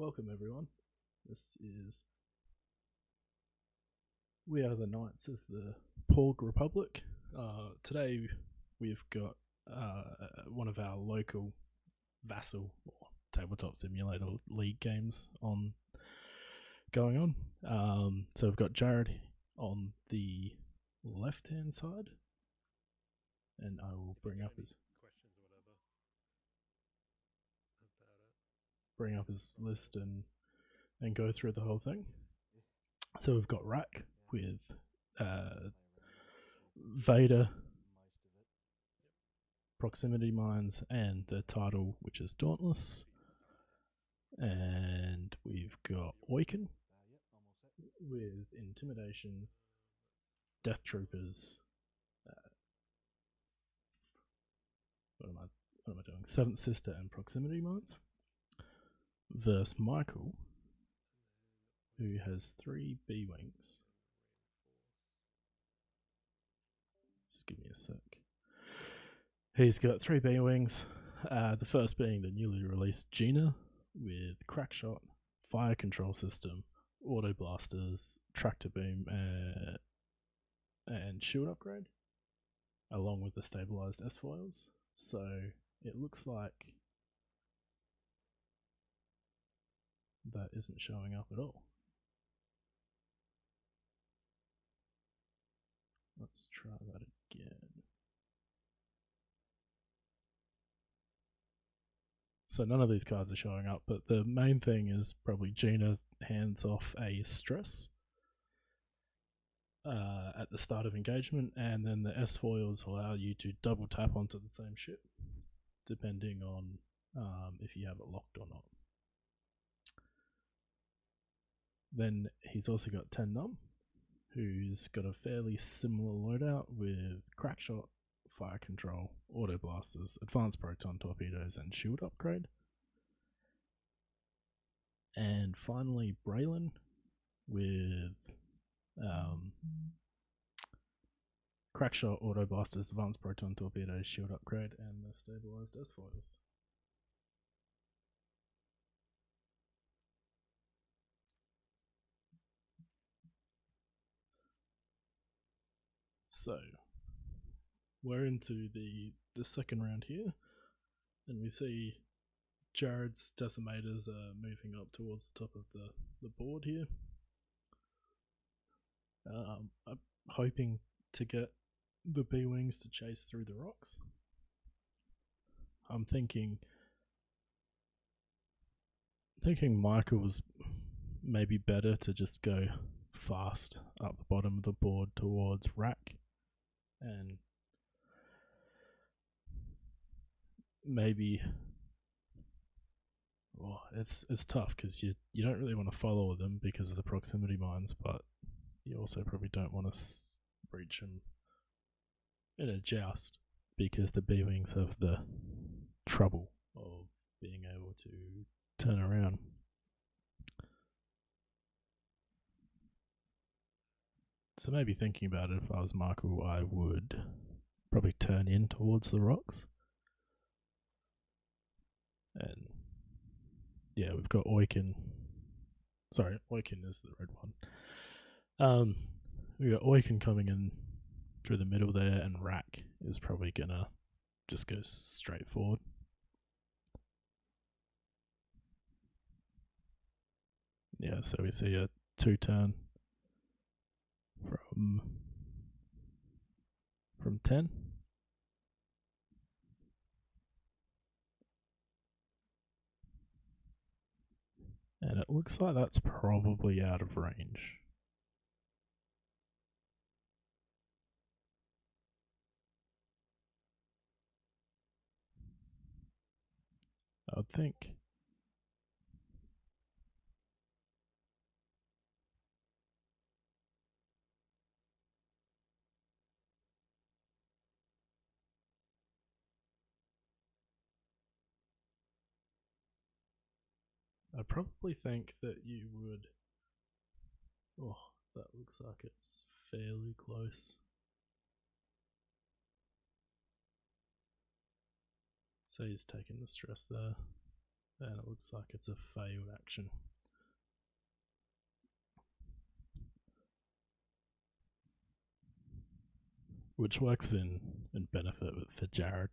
Welcome everyone. We are the Knights of the Porg Republic. Today we've got one of our local vassal or tabletop simulator league games going on. So we've got Jarrad on the left hand side, and I will bring up his list and go through the whole thing. So we've got Rack with Vader, proximity mines, and the title, which is Dauntless. And we've got Oiken with Intimidation, Death Troopers. What am I doing? Seventh Sister and proximity mines. Versus Michael, who has 3 B-Wings. Just give me a sec. He's got 3 B-Wings. The first being the newly released Gina with Crackshot, Fire Control System, Auto Blasters, Tractor Beam, and Shield Upgrade, along with the stabilized S-Foils. So it looks like that isn't showing up at all. Let's try that again. So none of these cards are showing up, but the main thing is probably Gina hands off a stress at the start of engagement, and then the S-Foils allow you to double tap onto the same ship, depending on if you have it locked or not. Then he's also got 10 Num, who's got a fairly similar loadout with Crackshot, Fire Control, Auto Blasters, Advanced Proton Torpedoes, and Shield Upgrade. And finally, Braylon with Crackshot, Auto Blasters, Advanced Proton Torpedoes, Shield Upgrade, and the stabilized S-Foils. So we're into the second round here, and we see Jarrad's Decimators are moving up towards the top of the board here. I'm hoping to get the B-Wings to chase through the rocks. I'm thinking Michael's maybe better to just go fast up the bottom of the board towards Rack, and maybe it's tough because you don't really want to follow them because of the proximity mines, but you also probably don't want to breach them in a joust because the B-Wings have the trouble of being able to turn around. So maybe thinking about it, if I was Michael, I would probably turn in towards the rocks. And yeah, we've got Oiken. Sorry, Oiken is the red one. We got Oiken coming in through the middle there, and Rack is probably gonna just go straight forward. Yeah, so we see a 2-turn from 10. And it looks like that's probably out of range. I would think. I probably think that you would. Oh, that looks like it's fairly close. So he's taking the stress there. And it looks like it's a failed action. Which works in benefit for Jarrad.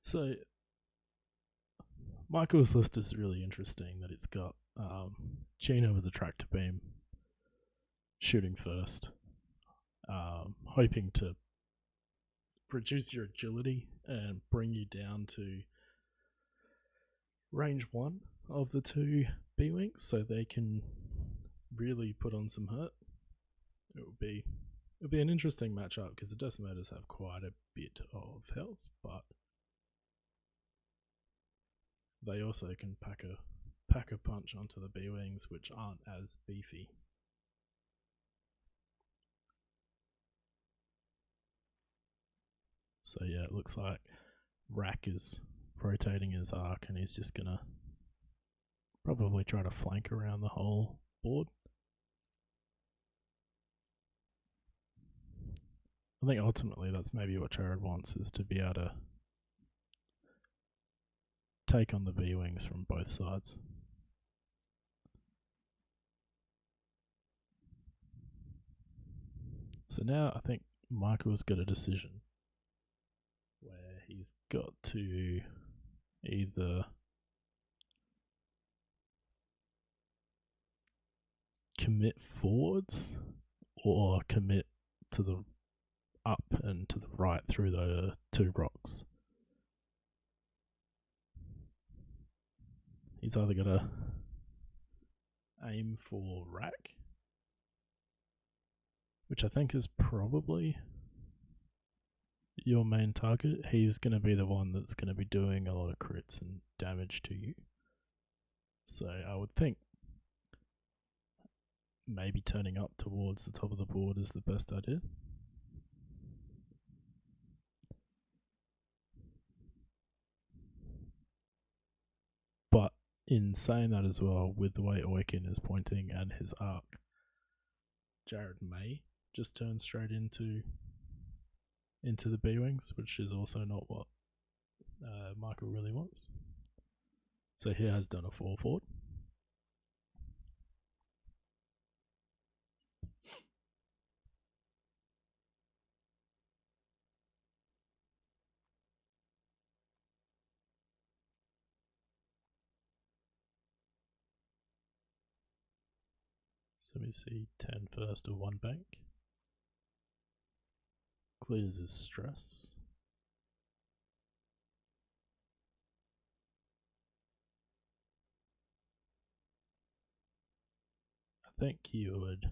So Michael's list is really interesting that it's got Gina with the tractor beam shooting first, hoping to reduce your agility and bring you down to range 1 of the 2 B-Wings so they can really put on some hurt. It'll be an interesting matchup because the Decimators have quite a bit of health, but they also can pack a punch onto the B-Wings, which aren't as beefy. So yeah, it looks like Rack is rotating his arc and he's just gonna probably try to flank around the whole board. I think ultimately that's maybe what Jarrad wants, is to be able to take on the B-Wings from both sides. So now I think Michael's got a decision where he's got to either commit forwards or commit to the up and to the right through the 2 rocks. He's either got to aim for Rack, which I think is probably your main target. He's going to be the one that's going to be doing a lot of crits and damage to you. So I would think maybe turning up towards the top of the board is the best idea. But in saying that as well, with the way Oiken is pointing and his arc, Jarrad may just turn straight into the B-Wings, which is also not what Michael really wants. So he has done a 4 forward. So we see 10 first or 1 bank. Clears his stress. I think he would. I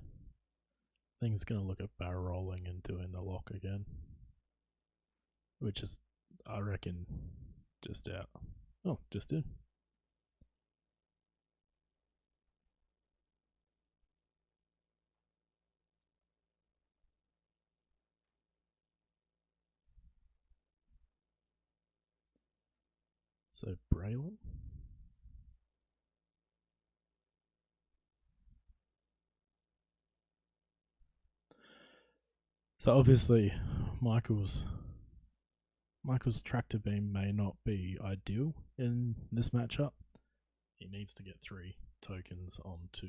think he's going to look at barrel rolling and doing the lock again, which is, I reckon, just out. Oh, just in. So Braylon. So obviously, Michael's tractor beam may not be ideal in this matchup. He needs to get 3 tokens onto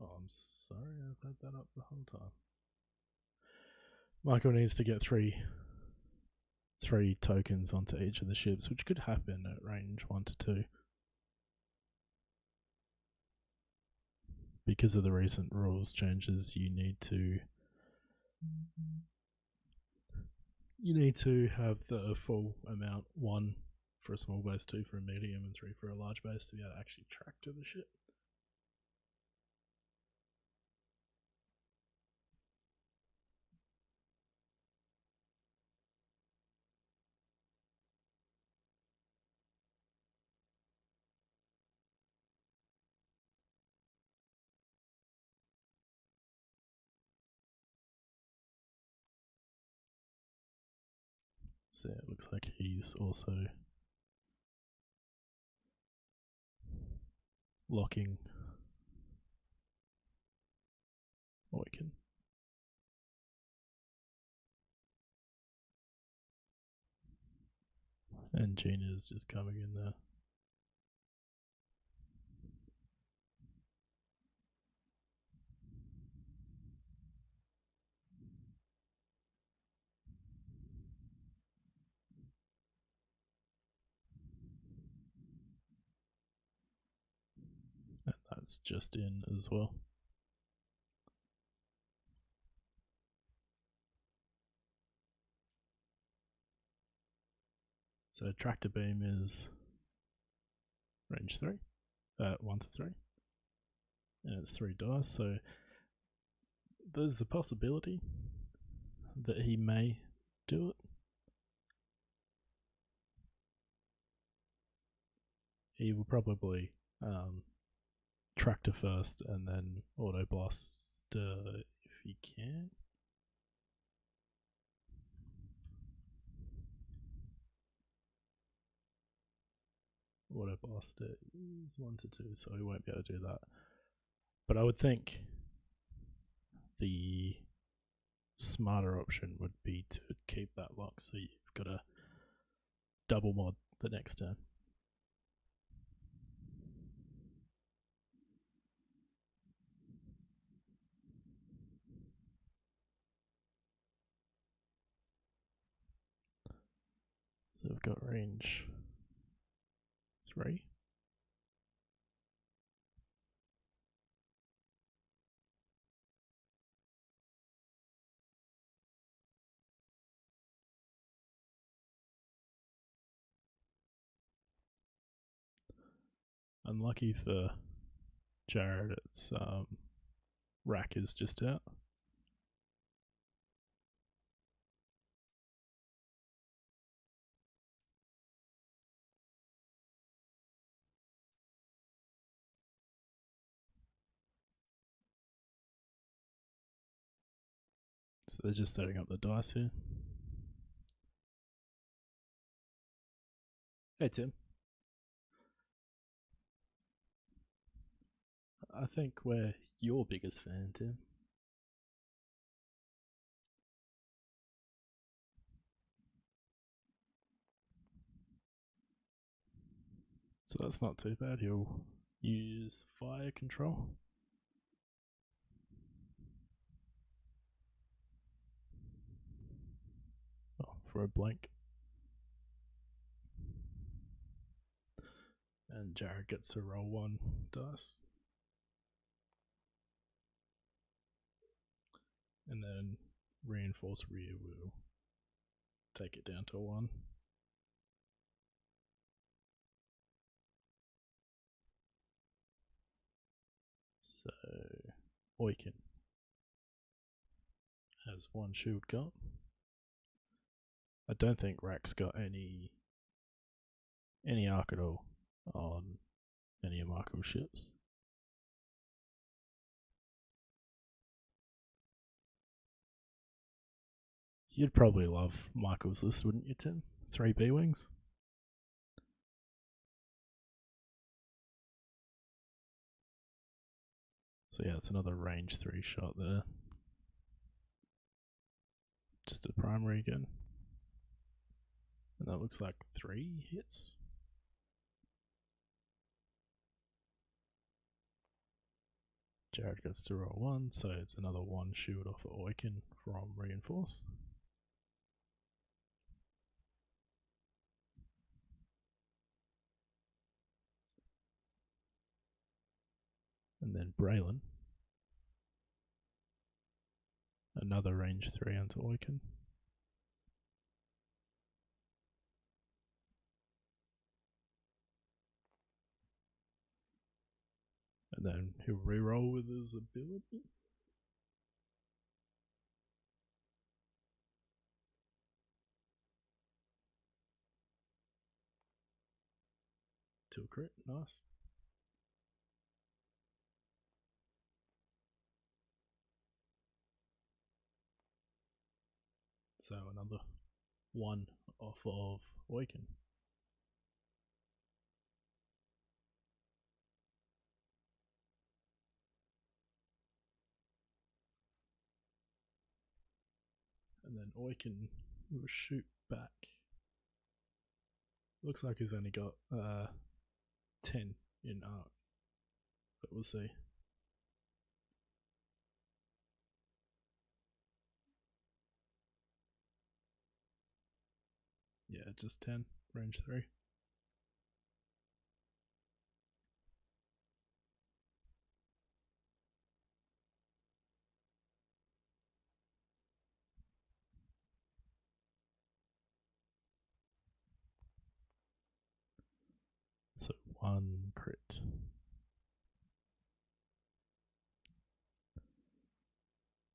oh, I'm sorry, I've had that up the whole time. Michael needs to get 3 tokens onto each of the ships, which could happen at range 1 to 2. Because of the recent rules changes, you need to have the full amount, 1 for a small base, 2 for a medium, and 3 for a large base to be able to actually track to the ship. So it looks like he's also locking Oiken. And Gina's just coming in there. And that's just in as well. So tractor beam is range 3, 1 to 3, and it's 3 dice. So there's the possibility that he may do it. He will probably tractor first and then auto blast if he can. Auto blast is 1 to 2, so he won't be able to do that. But I would think the smarter option would be to keep that lock, so you've got a double mod the next turn. So we've got range 3. Unlucky for Jarrad, its rack is just out. So they're just setting up the dice here. Hey Tim. I think we're your biggest fan, Tim. So that's not too bad. He'll use fire control. Oh, for a blank. And Jarrad gets to roll 1 dice. And then reinforce rear will take it down to a 1. So Oiken has 1 shield got. I don't think Rack's got any arc at all on any of Michael's ships. You'd probably love Michael's list, wouldn't you, Tim? 3 B-Wings. So yeah, it's another range 3 shot there. Just a primary again. And that looks like 3 hits. Jarrad gets to roll 1, so it's another 1 shield off of Oiken from reinforce. And then Braylon. Another range 3 onto Oiken. And then he'll reroll with his ability. To a crit, nice. So another 1 off of Oiken. And then Oiken will shoot back. Looks like he's only got 10 in art, but we'll see. Yeah, just 10, range 3. So 1 crit.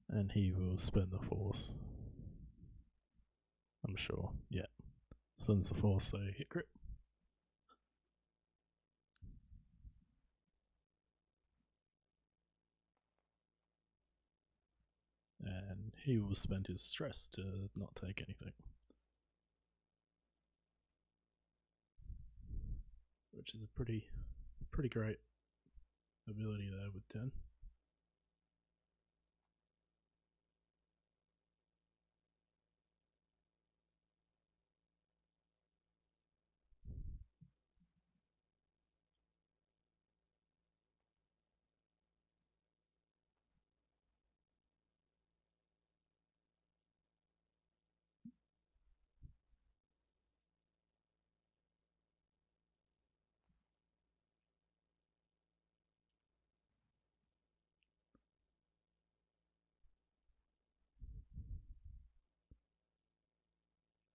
And he will spend the force. I'm sure. Yeah. Spends the force, so hit crit. And he will spend his stress to not take anything. Which is a pretty great ability there with 10.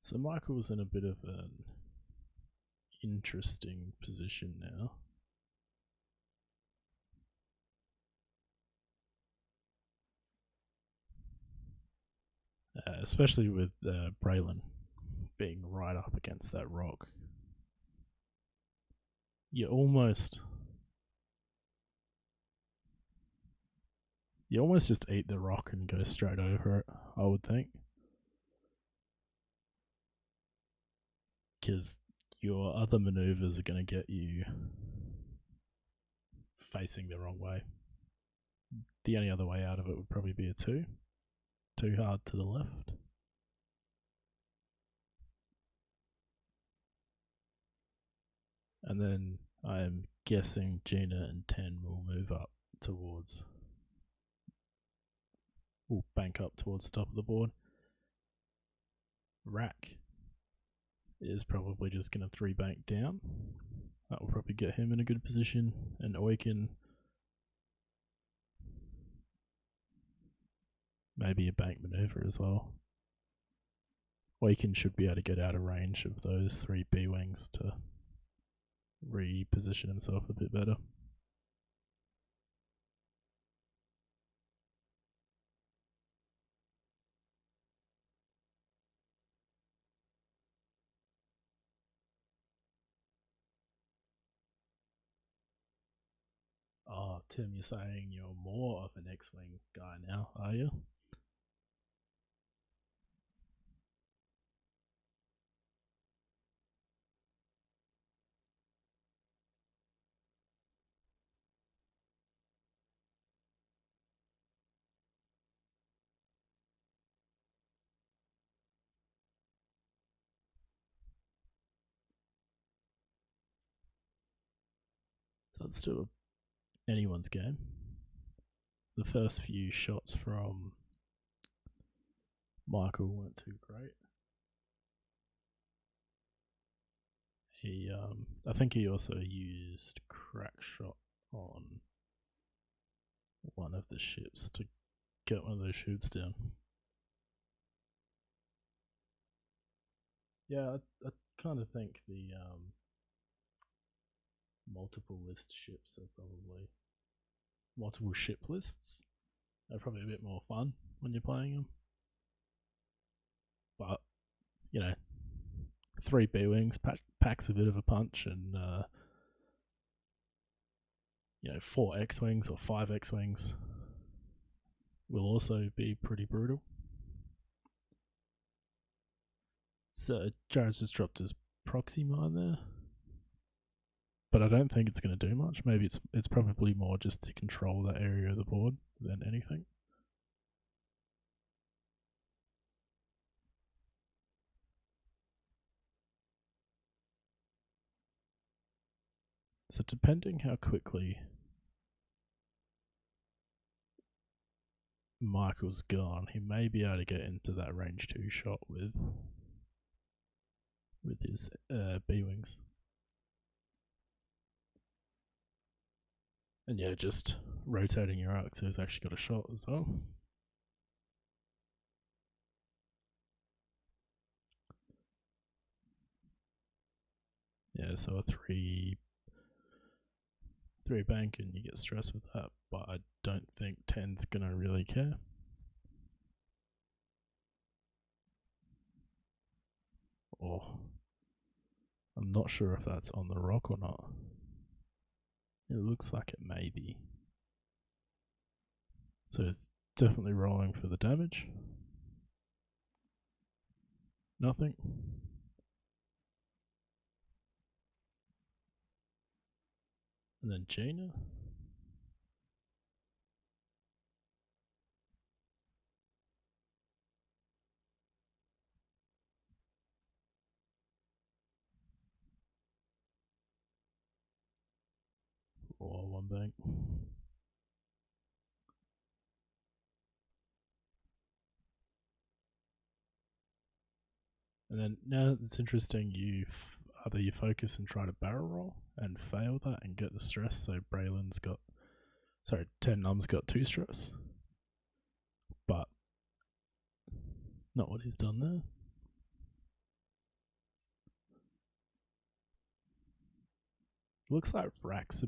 So Michael's in a bit of an interesting position now. Especially with Braylon being right up against that rock. You almost just eat the rock and go straight over it, I would think. Because your other maneuvers are going to get you facing the wrong way. The only other way out of it would probably be a 2. Too hard to the left. And then I am guessing Gina and 10 will move up towards... will bank up towards the top of the board. Rack is probably just going to 3 bank down. That will probably get him in a good position. And Oiken, maybe a bank maneuver as well. Oiken should be able to get out of range of those 3 B-Wings to reposition himself a bit better. Oh, Tim, you're saying you're more of an X-Wing guy now, are you? So it's still anyone's game. The first few shots from Michael weren't too great. I think he also used crack shot on one of the ships to get one of those shoots down. Yeah, I kind of think the multiple list ships are probably multiple ship lists are probably a bit more fun when you're playing them. But 3 B-Wings packs a bit of a punch, and 4 X-Wings or 5 X-Wings will also be pretty brutal. So Jarrad's just dropped his proxy mine there, but I don't think it's going to do much. Maybe it's probably more just to control that area of the board than anything. So depending how quickly Michael's gone, he may be able to get into that range 2 shot with his B-wings. And yeah, just rotating your arc so he's actually got a shot as well. Yeah, so a 3 bank and you get stressed with that, but I don't think 10's gonna really care. Or I'm not sure if that's on the rock or not. It looks like it may be. So it's definitely rolling for the damage. Nothing. And then Gina. Or 1 bank. And then now it's interesting, either you focus and try to barrel roll and fail that and get the stress. So Braylon's got, 10 Num's got 2 stress, but not what he's done there. Looks like Rack's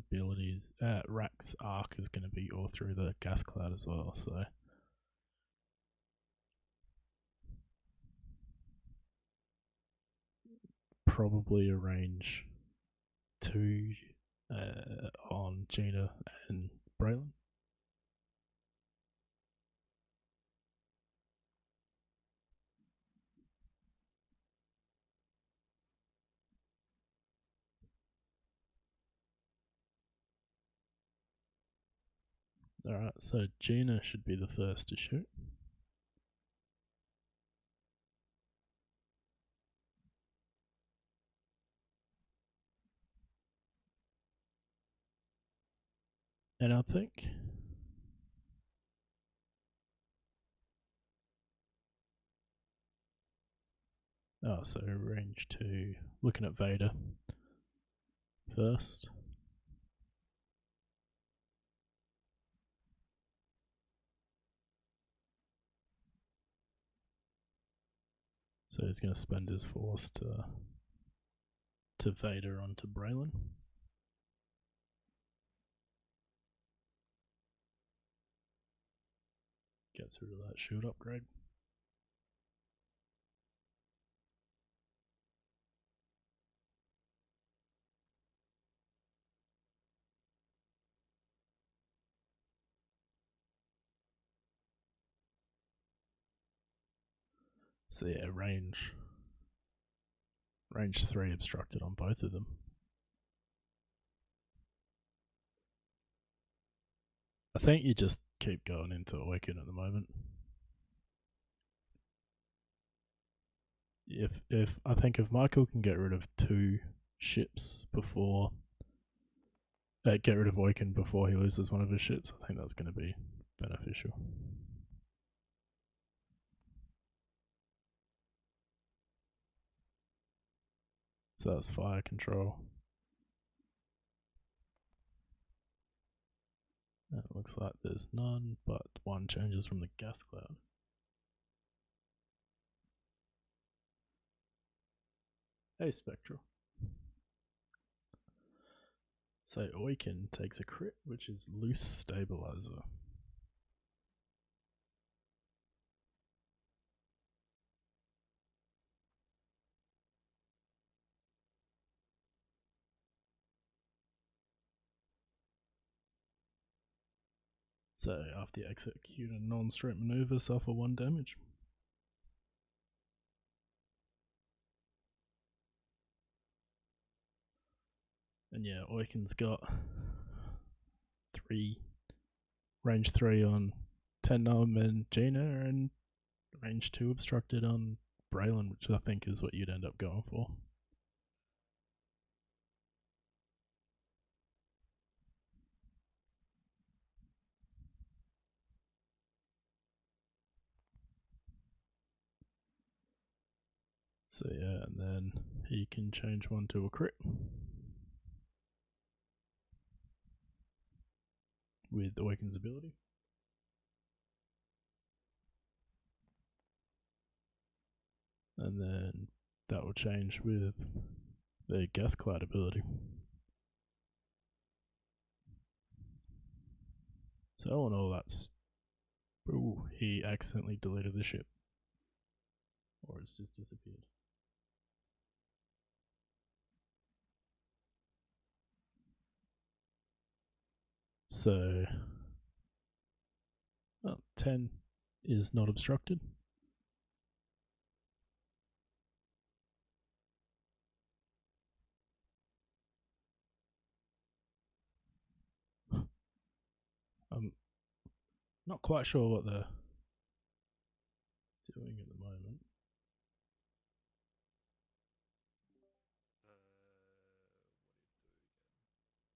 Rack's arc is going to be all through the gas cloud as well. So probably a range 2 on Gina and Braylon. Alright, so Gina should be the first to shoot. And I think so range 2, looking at Vader first. So he's going to spend his force to Vader onto Braylon. Gets rid of that shield upgrade. So yeah, range 3 obstructed on both of them. I think you just keep going into Awaken at the moment. If I think if Michael can get rid of 2 ships before get rid of Awaken before he loses one of his ships, I think that's going to be beneficial. So that's fire control. It looks like there's none, but 1 changes from the gas cloud. Hey, Spectral. So Awaken takes a crit, which is Loose Stabilizer. So after you execute a non-straight maneuver, suffer 1 damage. And yeah, Awaken's got 3 range 3 on 10 Num and Gina, and range 2 obstructed on Braylon, which I think is what you'd end up going for. So yeah, and then he can change one to a crit with Awakens ability. And then that will change with the Gas Cloud ability. So all in all, that's... Ooh, he accidentally deleted the ship. Or it's just disappeared. So... 10 is not obstructed. I'm not quite sure what they're doing at the moment.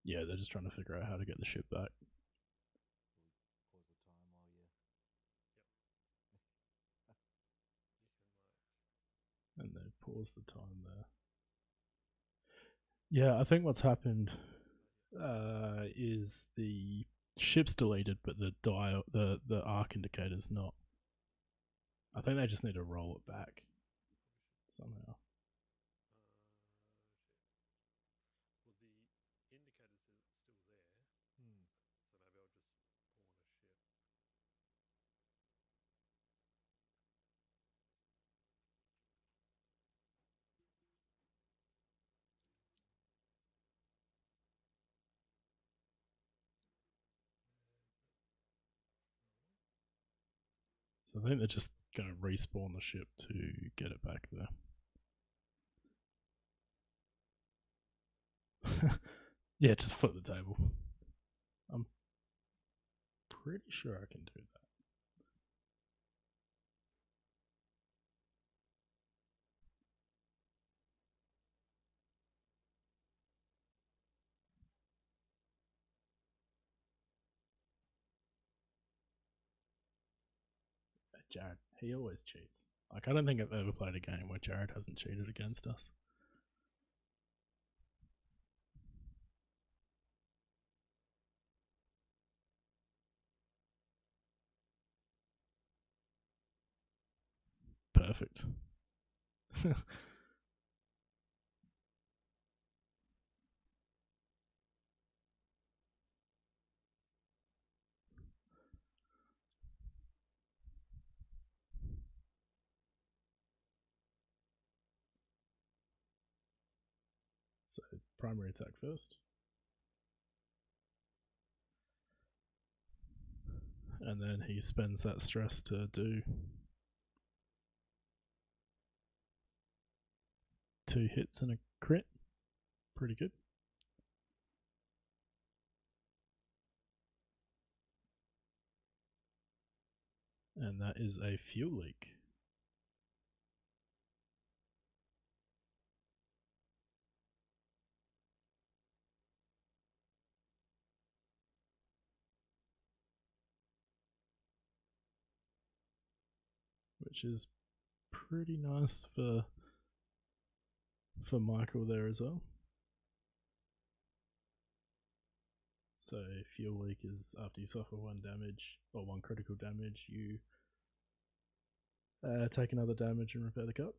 Yeah, they're just trying to figure out how to get the ship back. And they pause the time there. Yeah, I think what's happened is the ship's deleted, but the dial, the arc indicator's not. I think they just need to roll it back somehow. So I think they're just going to respawn the ship to get it back there. Yeah, just flip the table. I'm pretty sure I can do that. Jarrad, he always cheats. Like, I don't think I've ever played a game where Jarrad hasn't cheated against us. Perfect. So, primary attack first. And then he spends that stress to do 2 hits and a crit. Pretty good. And that is a fuel leak. Which is pretty nice for Michael there as well. So fuel leak is after you suffer 1 damage or 1 critical damage, you take another damage and repair the cup.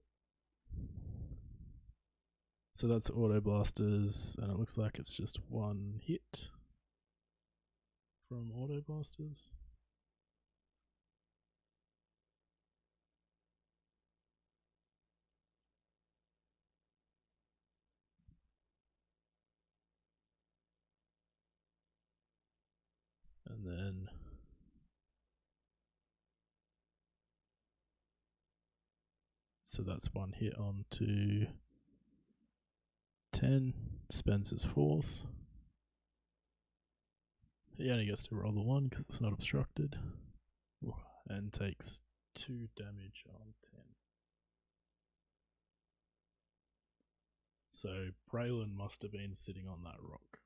So that's auto blasters, and it looks like it's just 1 hit from auto blasters. And then so that's 1 hit on to 10, spends his force. He only gets to roll the 1 because it's not obstructed. And takes 2 damage on 10. So Braylon must have been sitting on that rock.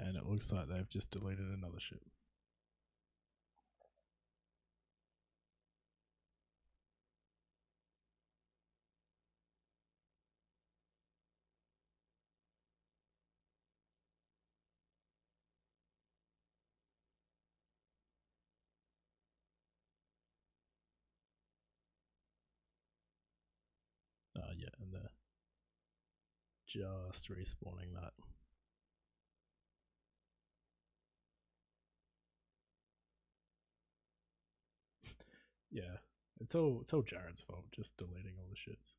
And it looks like they've just deleted another ship. Yeah, and they're just respawning that. Yeah, it's all Jarrad's fault, just deleting all the ships.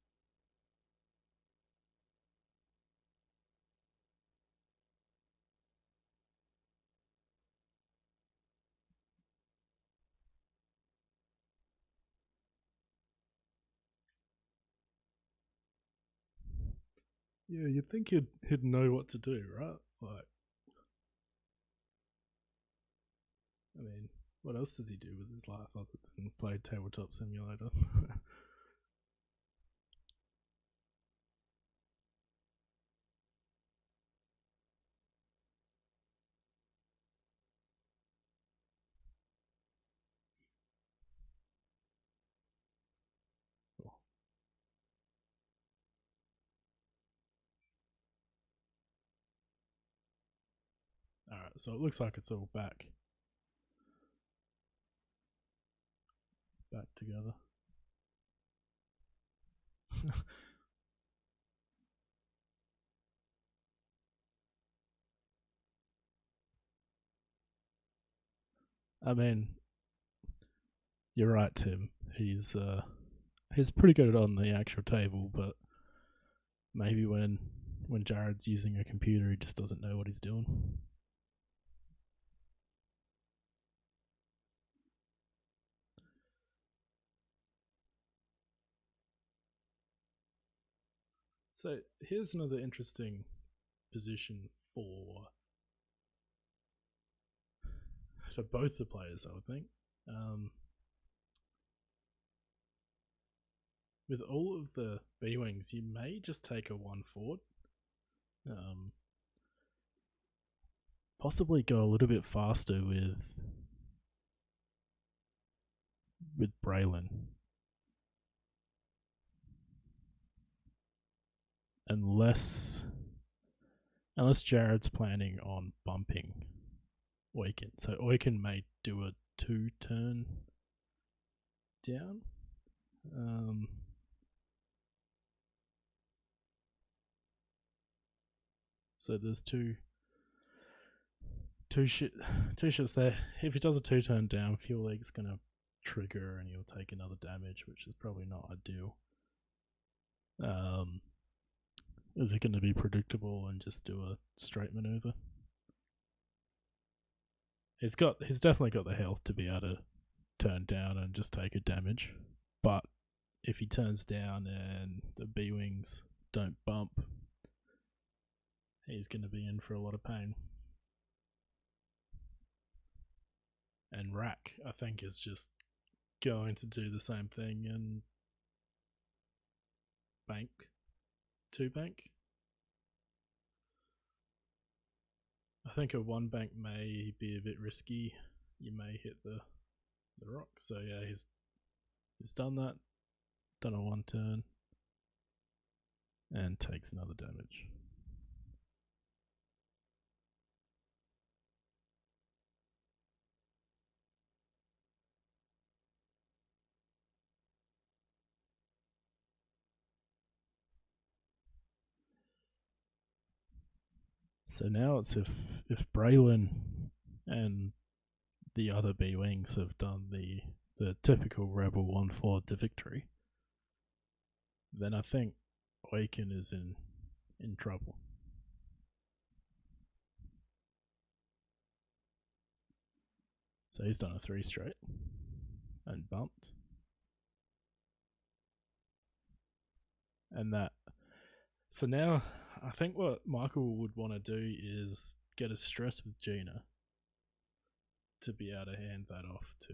Yeah, you'd think he'd know what to do, right? Like, I mean, what else does he do with his life other than play tabletop simulator? Cool. All right, so it looks like it's all back together. I mean, you're right, Tim. He's pretty good on the actual table, but maybe when Jarrad's using a computer, he just doesn't know what he's doing. So here's another interesting position for both the players, I would think. With all of the B-Wings, you may just take a 1 forward. Possibly go a little bit faster with Braylon. Unless Jarrad's planning on bumping Oiken. So Oiken may do a 2-turn down. So there's two ships there. If he does a 2-turn down, Fuel League's gonna trigger and he'll take another damage, which is probably not ideal. Is it going to be predictable and just do a straight maneuver? He's definitely got the health to be able to turn down and just take a damage, but if he turns down and the B-Wings don't bump, he's going to be in for a lot of pain. And Rack, I think, is just going to do the same thing and bank. 2 bank. I think a 1 bank may be a bit risky. You may hit the rock. So yeah, he's done that. Done a 1 turn. And takes another damage. So now it's if Braylon and the other B-Wings have done the typical Rebel 1 forward to victory, then I think Oiken is in trouble. So he's done a 3 straight and bumped. And that. So now I think what Michael would want to do is get a stress with Gina to be able to hand that off to.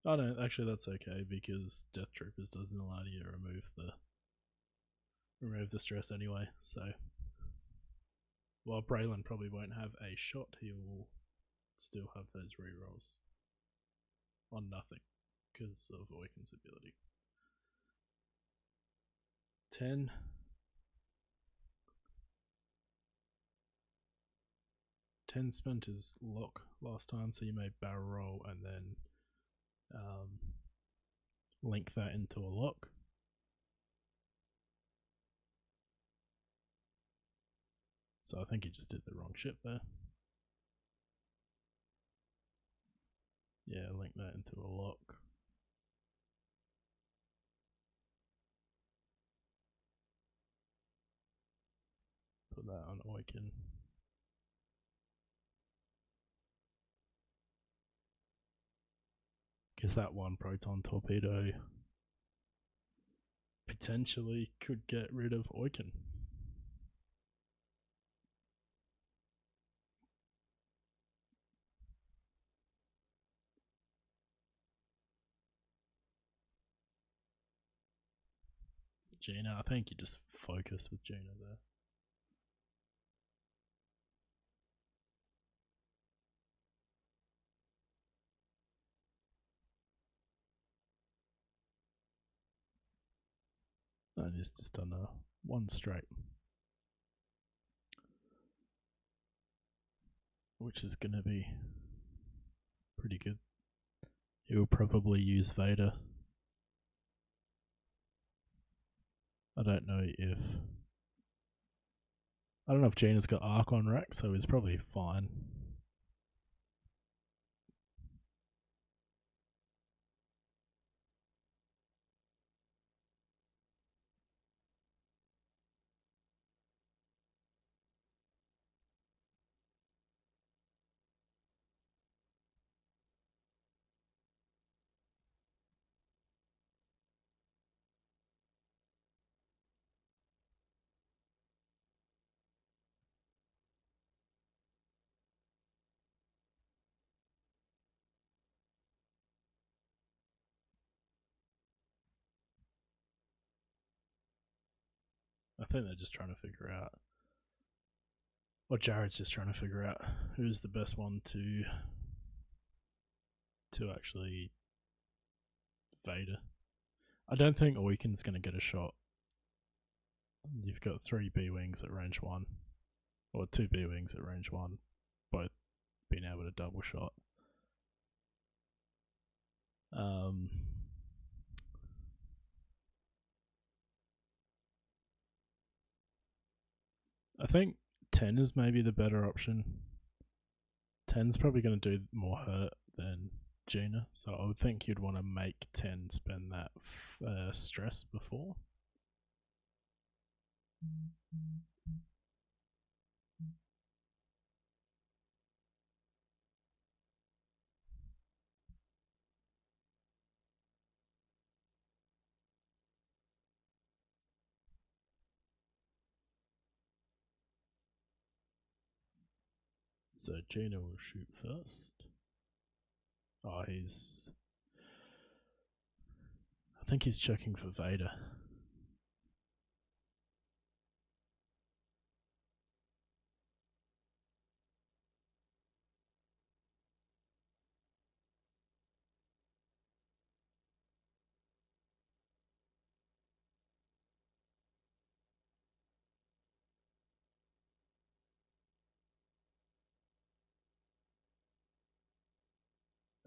Oh no, actually that's okay because Death Troopers doesn't allow you to remove the stress anyway. So While Braylon probably won't have a shot, he will still have those rerolls on nothing because of Oiken's ability. 10. 10 spent his lock last time, so you may barrel roll and then link that into a lock. So I think he just did the wrong shit there. Yeah, link that into a lock. Put that on Oiken. Because that one proton torpedo potentially could get rid of Oiken. Gina, I think you just focus with Gina there. And he's just done a one straight, which is going to be pretty good. He'll probably use Vader. I don't know if Gina's got Arc on rack, so he's probably fine. I think they're just trying to figure out, or Jarrad's just trying to figure out who's the best one to actually Vader. I don't think Oiken's going to get a shot. You've got 3 B-Wings at range 1, or 2 B-Wings at range 1, both being able to double shot. I think 10 is maybe the better option. 10's probably going to do more hurt than Gina, so I would think you'd want to make 10 spend that stress before. So Gina will shoot first. Oh, I think he's checking for Vader.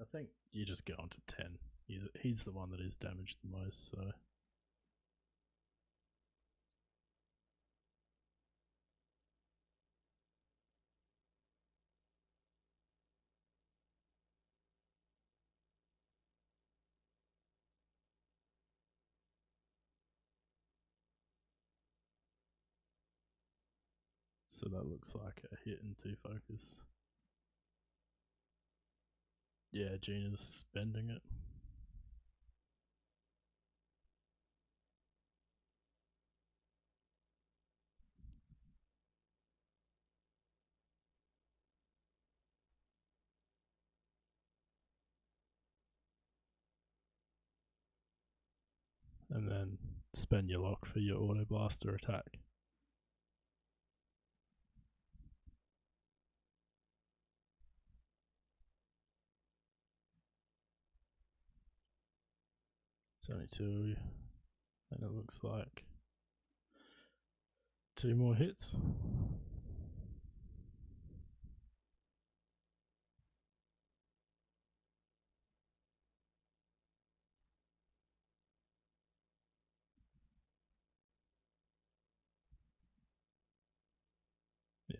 I think you just get onto 10. He's the one that is damaged the most, so. So that looks like a hit and 2 focus. Yeah, Gina's spending it. And then spend your lock for your auto blaster attack. 72, and it looks like 2 more hits. Yeah.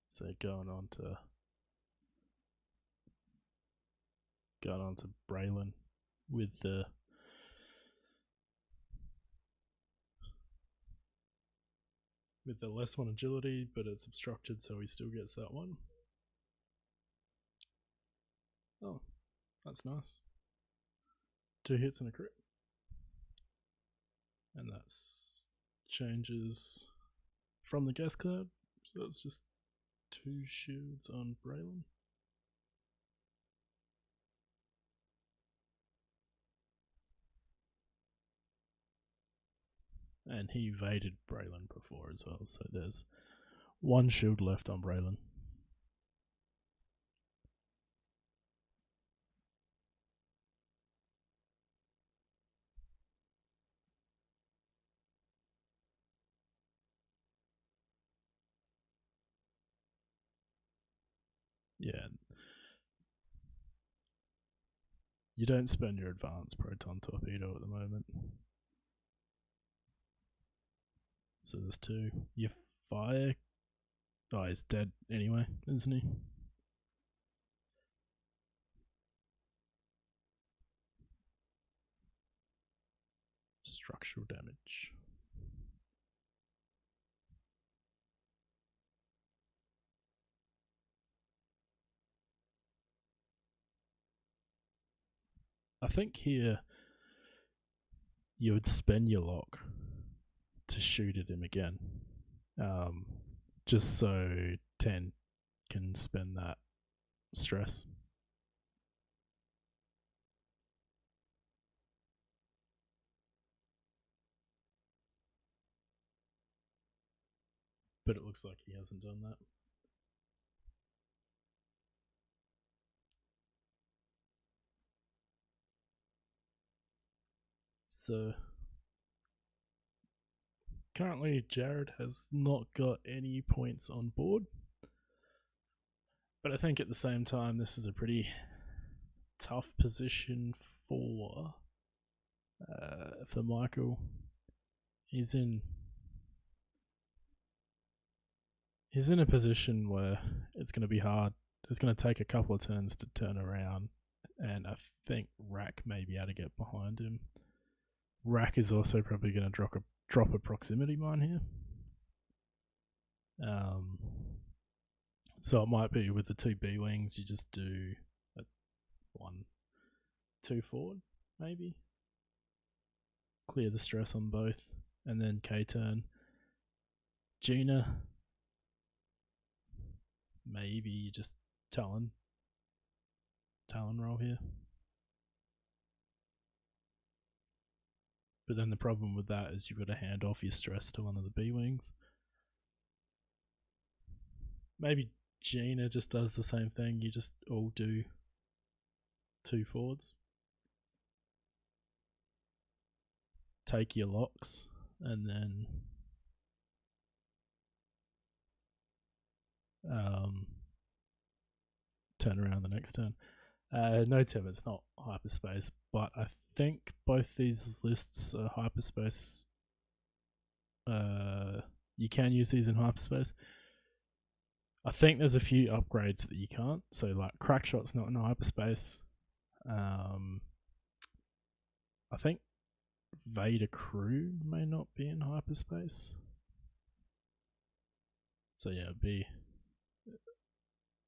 So going on to Braylon with the less one agility, but it's obstructed, so he still gets that one. Oh, that's nice. 2 hits and a crit. And that's changes from the gas cloud, so it's just 2 shields on Braylon. And he evaded Braylon before as well, so there's 1 shield left on Braylon. Yeah. You don't spend your advanced proton torpedo at the moment. So there's 2. You fire. Oh, he's dead anyway, isn't he? Structural damage. I think here you would spend your lock to shoot at him again, just so 10 can spend that stress. But it looks like he hasn't done that. So currently Jarrad has not got any points on board, but I think at the same time this is a pretty tough position for Michael. He's in a position where it's going to be hard. It's going to take a couple of turns to turn around, and I think Rack may be able to get behind him. Rack is also probably going to drop a proximity mine here. So it might be with the 2 B wings, you just do a 1-2 forward, maybe. Clear the stress on both, and then K turn. Gina, maybe you just Talon roll here. But then the problem with that is you've got to hand off your stress to one of the B wings. Maybe Gina just does the same thing. You just all do 2 forwards. Take your locks and then turn around the next turn. No, Tim, it's not hyperspace, but I think both these lists are hyperspace. You can use these in hyperspace. I think there's a few upgrades that you can't. So like Crackshot's not in hyperspace. I think Vader Crew may not be in hyperspace. So yeah,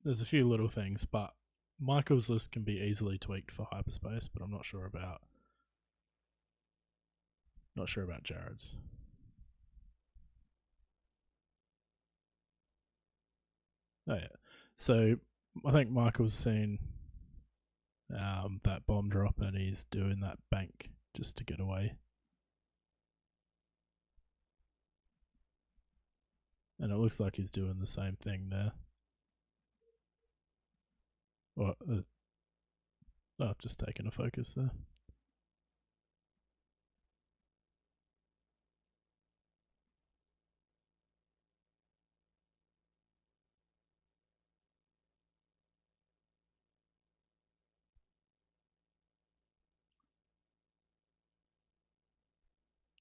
there's a few little things, but Michael's list can be easily tweaked for hyperspace, but I'm not sure about Jarrad's. Oh yeah. So I think Michael's seen that bomb drop and he's doing that bank just to get away. And it looks like he's doing the same thing there. Well, I've just taken a focus there.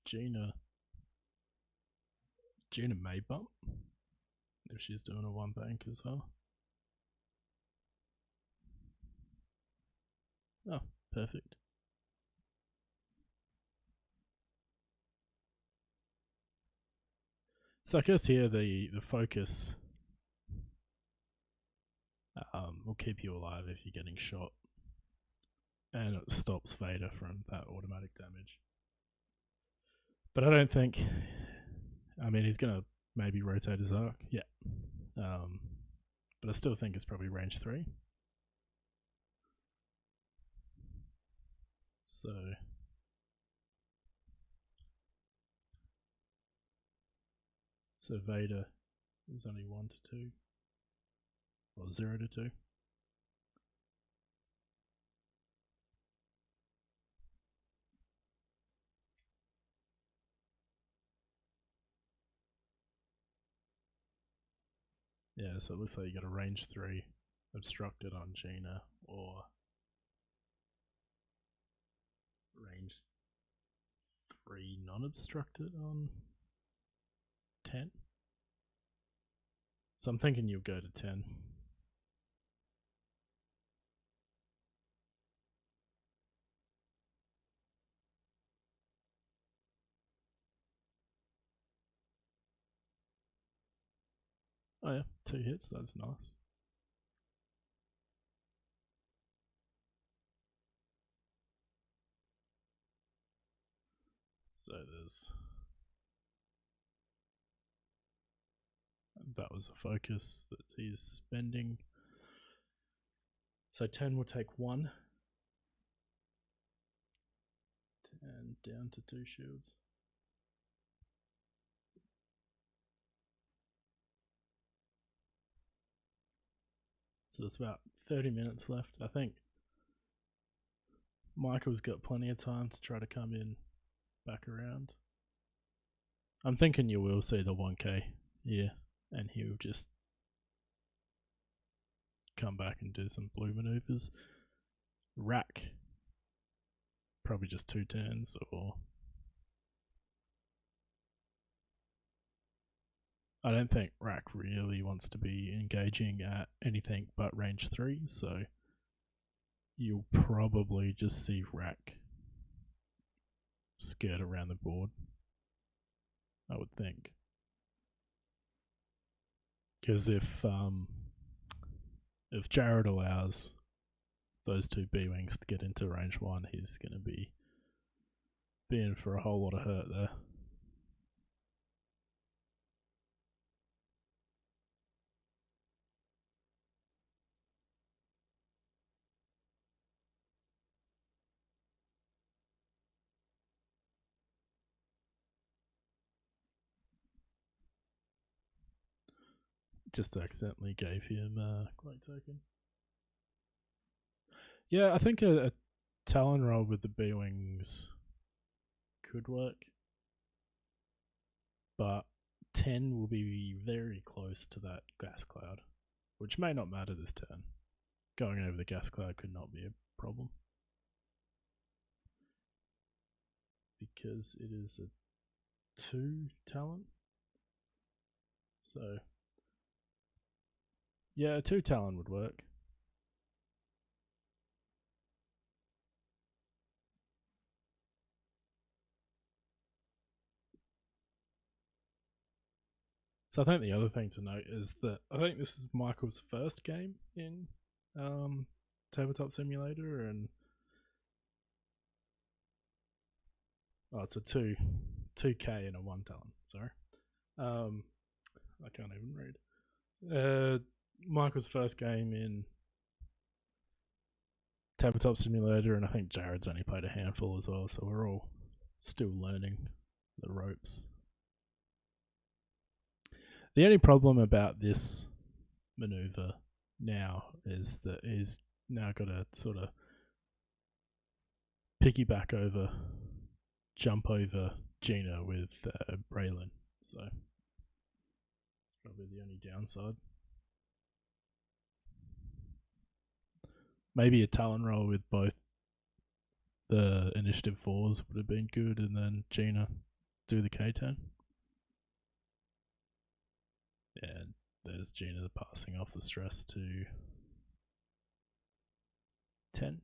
Gina may bump if she's doing a one bank as well. Oh, perfect. So I guess here the focus will keep you alive if you're getting shot, and it stops Vader from that automatic damage. But I don't think. I mean, he's gonna maybe rotate his arc, yeah. But I still think it's probably range 3. So Vader is only 1 to 2, or 0 to 2. Yeah, so it looks like you got a range 3 obstructed on Gina, or range 3 non-obstructed on 10. So I'm thinking you'll go to 10. Oh yeah, 2 hits, that's nice. So that was a focus that he's spending. So 10 will take 1. And down to 2 shields. So there's about 30 minutes left. I think Michael's got plenty of time to try to come in back around. I'm thinking you will see the 1k here, and he'll just come back and do some blue maneuvers. Rack, probably just 2 turns, or I don't think Rack really wants to be engaging at anything but range 3, so you'll probably just see Rack skirt around the board, I would think. Because if Jarrad allows those 2 B-Wings to get into range 1, he's going to be in for a whole lot of hurt there. Just accidentally gave him a cloak token. Yeah, I think a Talon roll with the B-Wings could work, but 10 will be very close to that gas cloud, which may not matter this turn. Going over the gas cloud could not be a problem, because it is a 2 Talon. So yeah, a 2 Talon would work. So I think the other thing to note is that I think this is Michael's first game in Tabletop Simulator, and it's a 2k and a 1 Talon. Sorry, I can't even read. Michael's first game in Tabletop Simulator, and I think Jarrad's only played a handful as well, so we're all still learning the ropes. The only problem about this maneuver now is that he's now got to sort of piggyback over, jump over Gina with Braylon. So probably the only downside. Maybe a talent roll with both the initiative 4s would have been good, and then Gina do the K10. And there's Gina passing off the stress to 10.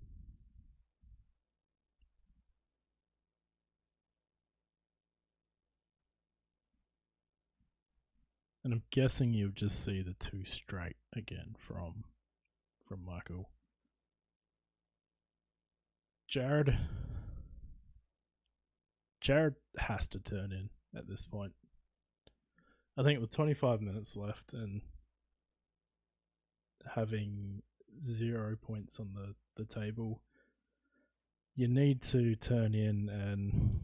And I'm guessing you'll just see the 2 straight again from Michael. Jarrad has to turn in at this point. I think with 25 minutes left and having 0 points on the table, you need to turn in, and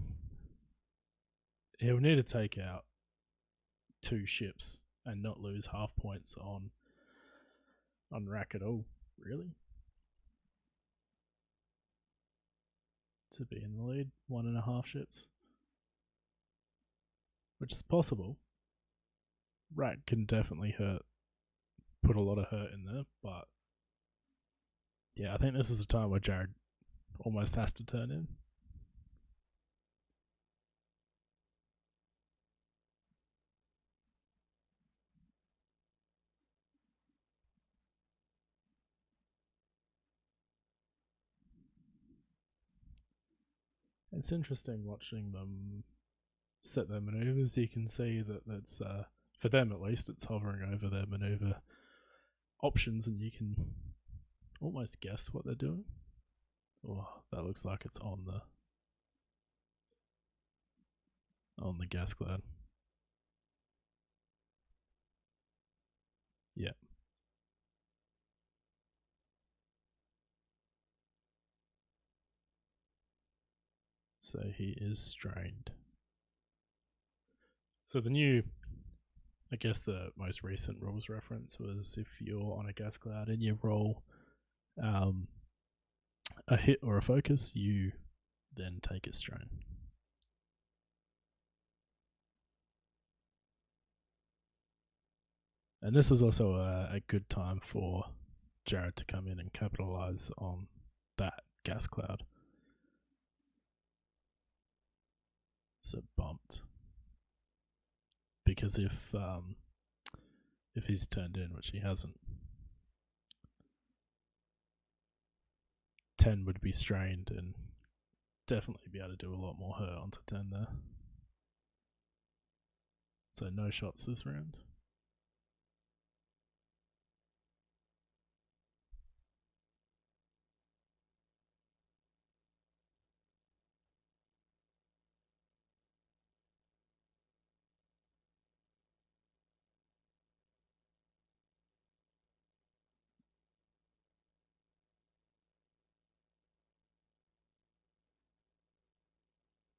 he'll need to take out 2 ships and not lose half points on rack at all, really. To be in the lead, 1.5 ships, which is possible. Rack can definitely put a lot of hurt in there, but yeah, I think this is a time where Jarrad almost has to turn in. It's interesting watching them set their maneuvers. You can see that that's for them at least, it's hovering over their maneuver options, and you can almost guess what they're doing. Oh, that looks like it's on the gas cloud. Yeah. So he is strained. So the new, I guess the most recent rules reference was if you're on a gas cloud and you roll a hit or a focus, you then take a strain. And this is also a good time for Jarrad to come in and capitalize on that gas cloud. So bumped. Because if he's turned in, which he hasn't, 10 would be strained and definitely be able to do a lot more hurt onto 10 there. So no shots this round.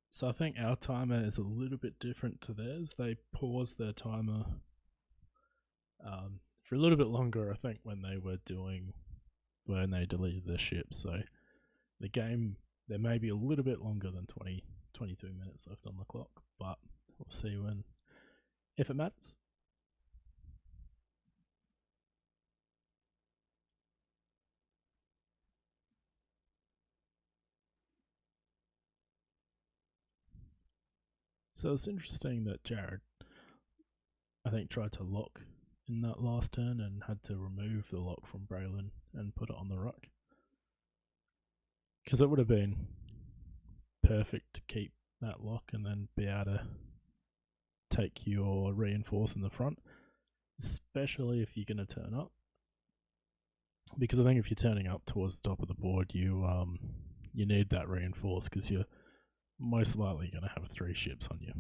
So I think our timer is a little bit different to theirs. They pause their timer for a little bit longer, I think, when they deleted their ship. So the game, there may be a little bit longer than 22 minutes left on the clock, but we'll see if it matters. So it's interesting that Jarrad, I think, tried to lock in that last turn and had to remove the lock from Braylon and put it on the ruck. Because it would have been perfect to keep that lock and then be able to take your reinforce in the front, especially if you're going to turn up. Because I think if you're turning up towards the top of the board, you need that reinforce because you're most likely going to have 3 ships on you.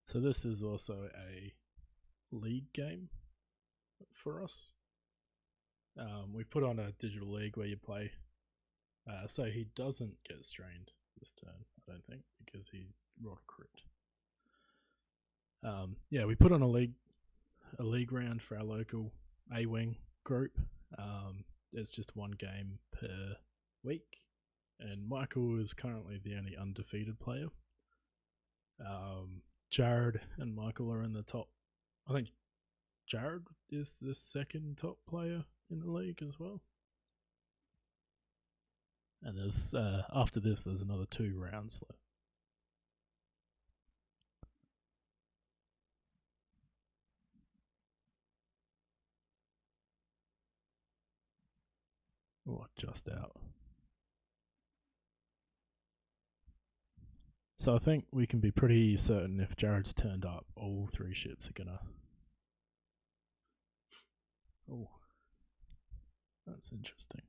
So this is also a league game for us. We put on a digital league where you play. So he doesn't get strained this turn, I don't think, because he's rolled a crit. Yeah, we put on a league round for our local A-wing group. It's just one game per week, and Michael is currently the only undefeated player. Jarrad and Michael are in the top. I think Jarrad is the second top player in the league as well. And there's after this, there's another 2 rounds left. Oh, just out. So I think we can be pretty certain if Jarrad's turned up, all 3 ships are gonna. Oh, that's interesting.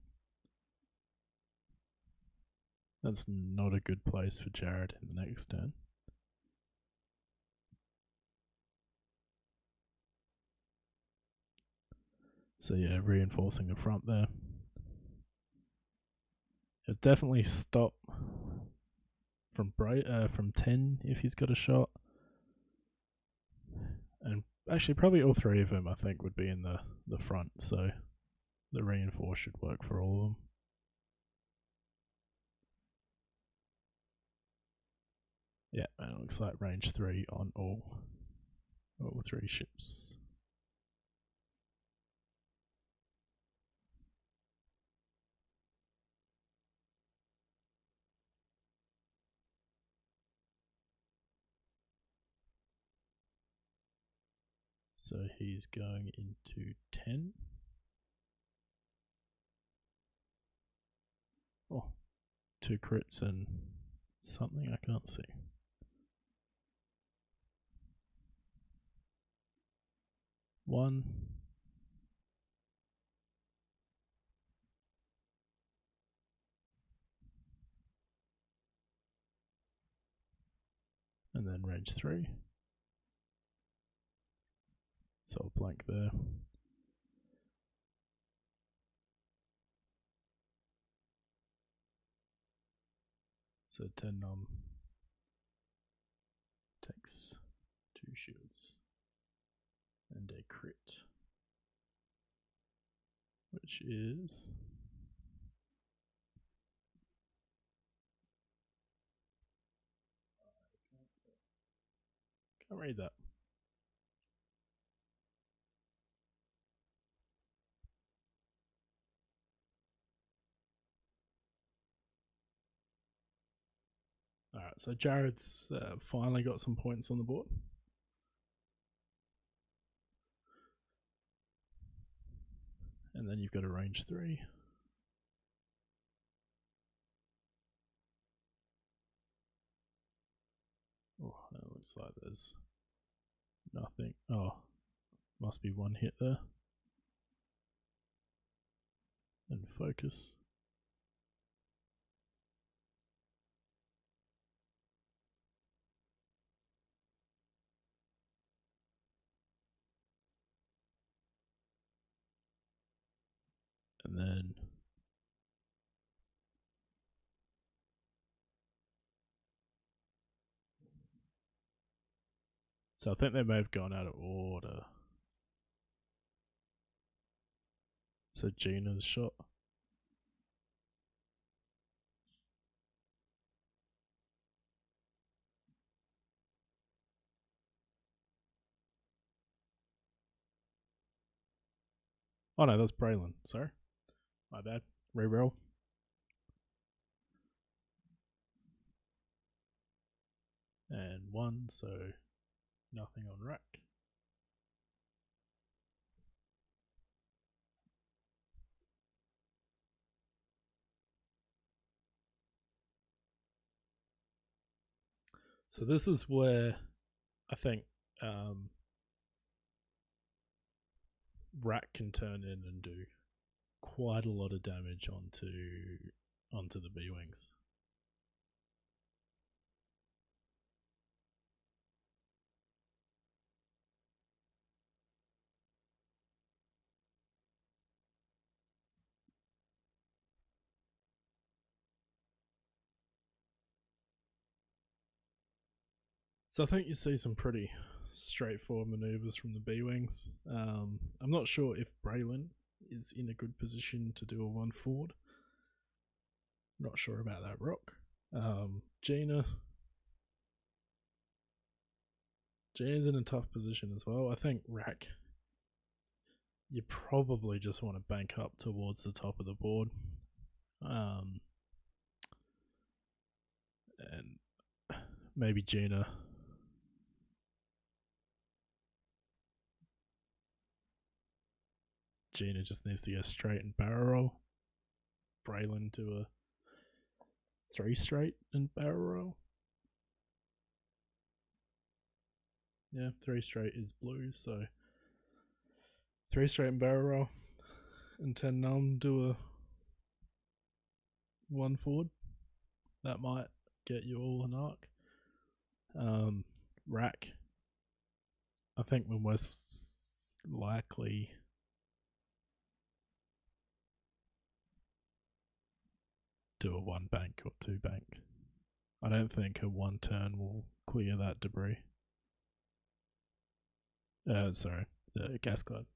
That's not a good place for Jarrad in the next turn. So yeah, reinforcing the front there. It'll definitely stop from 10 if he's got a shot. And actually probably all 3 of them I think would be in the front, so the reinforce should work for all of them. Yeah, and it looks like range 3 on all 3 ships. So he's going into 10. Oh, 2 crits and something I can't see. One. And then range 3. So I'll blank there. So 10 takes 2 shields and a crit, which is can't read that. Alright, so Jarrad's finally got some points on the board. And then you've got a range 3. Oh, that looks like there's nothing. Oh, must be 1 hit there. And focus. And then so I think they may have gone out of order. So Gina's shot. Oh no, that's Braylon. Sorry. My bad. Reroll. And 1, so nothing on rack. So this is where I think rack can turn in and do quite a lot of damage onto the B wings. So I think you see some pretty straightforward manoeuvres from the B-Wings. I'm not sure if Braylon is in a good position to do a 1 forward. Not sure about that rock. Gina's in a tough position as well. I think Rack, you probably just want to bank up towards the top of the board. And maybe Gina just needs to go straight and barrel roll. Braylon to a 3 straight and barrel roll. Yeah, 3 straight is blue, so 3 straight and barrel roll. And 10 num, do a 1 forward. That might get you all an arc. Rack, I think we're most likely do a 1 bank or 2 bank. I don't think a 1 turn will clear that debris. Sorry, the gas cloud.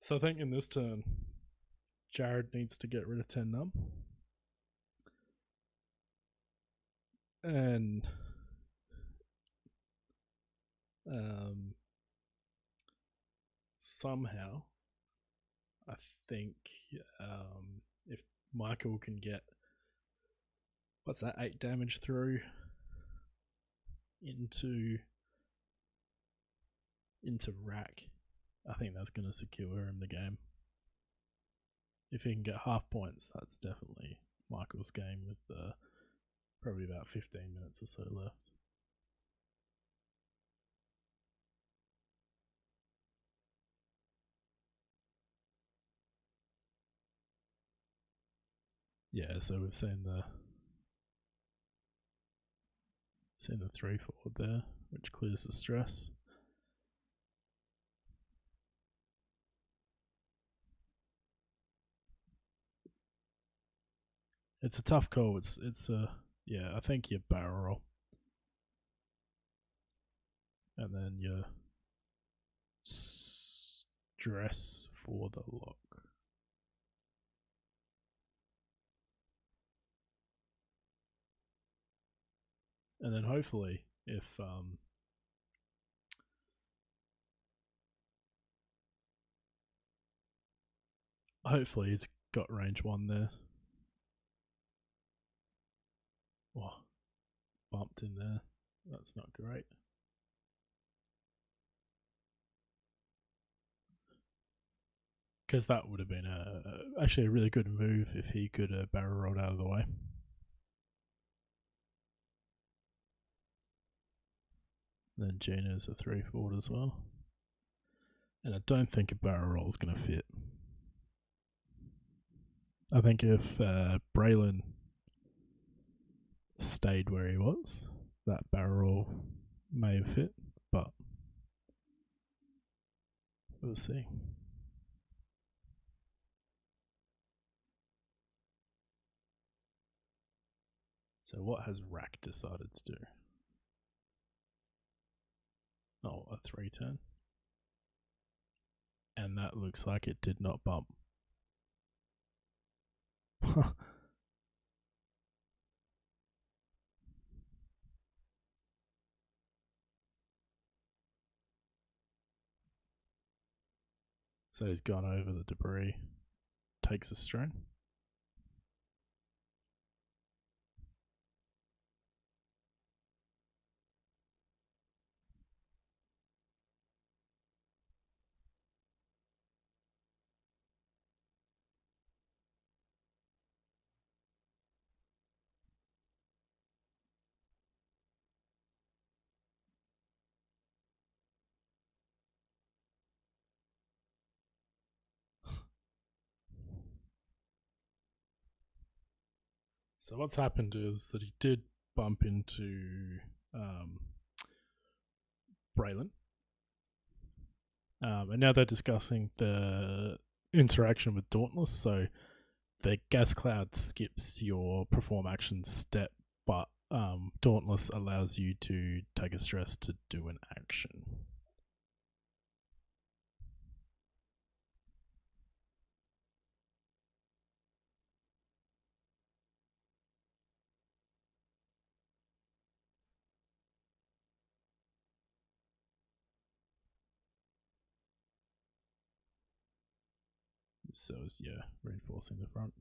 So I think in this turn, Jarrad needs to get rid of 10 num. And somehow, I think if Michael can get, what's that, 8 damage through into Rack, I think that's going to secure him the game. If he can get half points, that's definitely Michael's game with probably about 15 minutes or so left. Yeah, so we've seen the 3 forward there, which clears the stress. It's a tough call. It's yeah, I think you barrel roll. And then you stress for the lock. And then hopefully, if hopefully he's got range 1 there. Oh, bumped in there. That's not great. Because that would have been actually a really good move if he could have barrel rolled out of the way. And then Gina's a 3 forward as well. And I don't think a barrel roll is going to fit. I think if Braylon stayed where he was, that barrel roll may have fit, but we'll see. So what has Rack decided to do? Oh, a 310. And that looks like it did not bump. So he's gone over the debris, takes a strain. So what's happened is that he did bump into Braylon. And now they're discussing the interaction with Dauntless. So the gas cloud skips your perform action step, but Dauntless allows you to take a stress to do an action. So it's, yeah, reinforcing the front.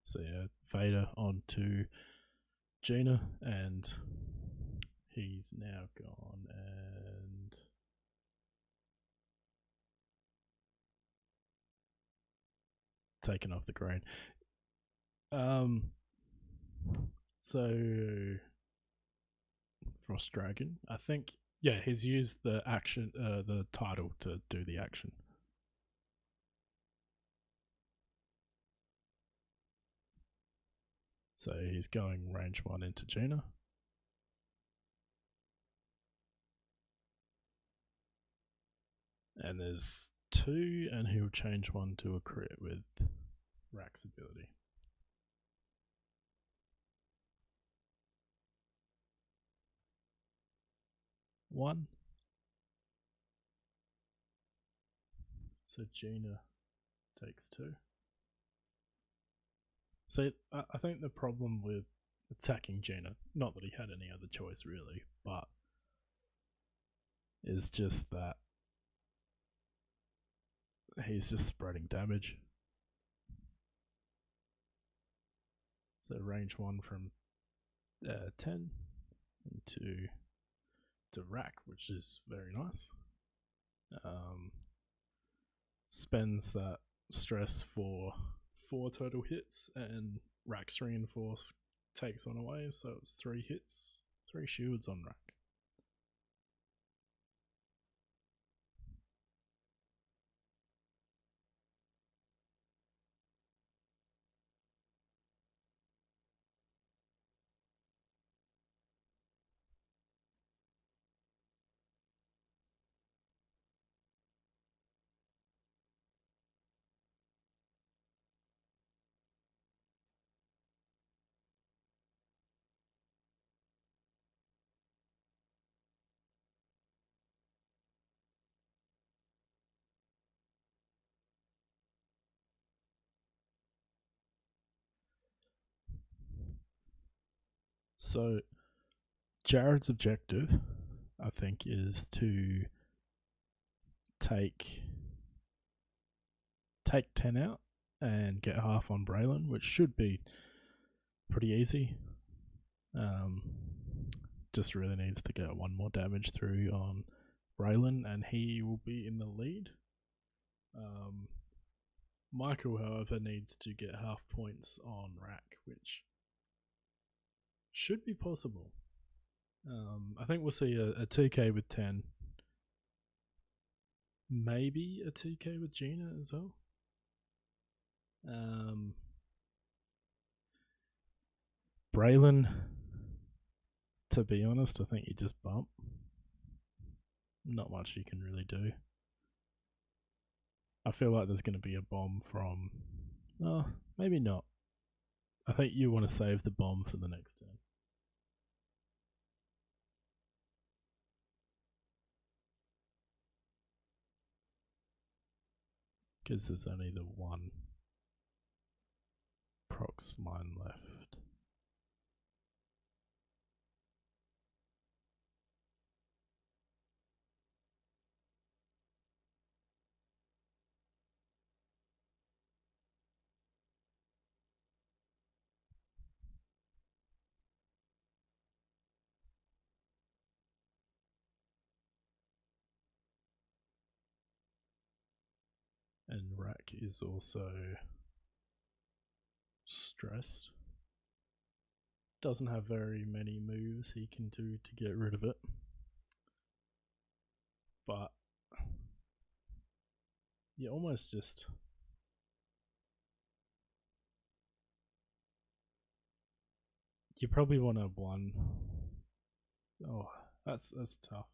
So yeah, Vader onto Gina, and he's now gone and taken off the green. So Frost Dragon, I think. Yeah, he's used the action, the title to do the action. So he's going range 1 into Gina. And there's 2, and he'll change 1 to a crit with Rack's ability. One. So Gina takes 2. So I think the problem with attacking Gina, not that he had any other choice really, but is just that he's just spreading damage. So range 1 from 10 into Rack, which is very nice. Spends that stress for 4 total hits, and Rack's reinforce takes on away, so it's 3 hits, 3 shields on Rack. So Jarrad's objective, I think, is to take 10 out and get half on Braylon, which should be pretty easy. Just really needs to get 1 more damage through on Braylon, and he will be in the lead. Michael, however, needs to get half points on Rack, which should be possible. I think we'll see a 2k with 10. Maybe a 2k with Gina as well. Braylon, to be honest, I think you just bump. Not much you can really do. I feel like there's going to be a bomb from... Oh, maybe not. I think you want to save the bomb for the next turn. Because there's only the 1 prox mine left. And Rack is also stressed. doesn't have very many moves he can do to get rid of it. But you almost just... You probably want to one... Oh, that's tough.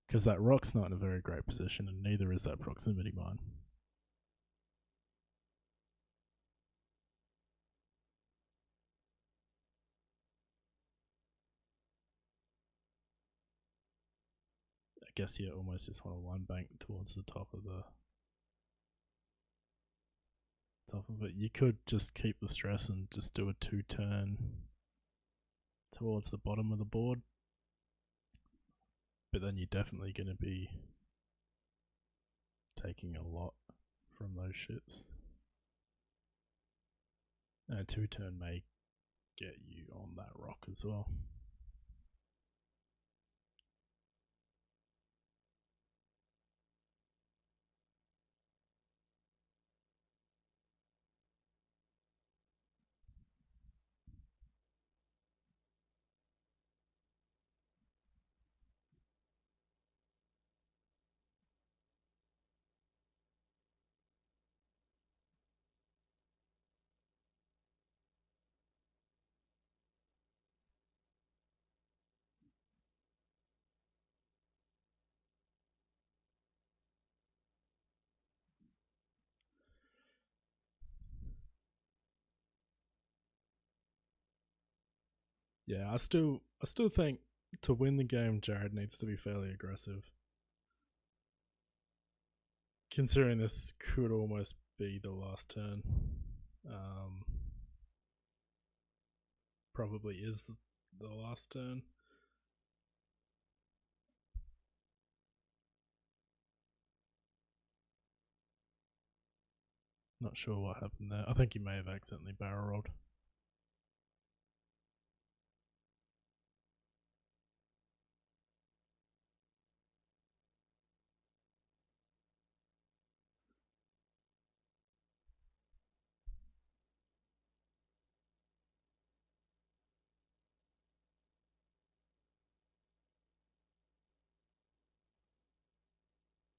Because that rock's not in a very great position, and neither is that proximity mine. I guess you almost just want to one bank towards the top of it. You could just keep the stress and just do a 2-turn towards the bottom of the board, but then you're definitely going to be taking a lot from those ships. And a 2-turn may get you on that rock as well. Yeah, I still think to win the game, Jarrad needs to be fairly aggressive. Considering this could almost be the last turn. Probably is the last turn. Not sure what happened there. I think he may have accidentally barrel rolled.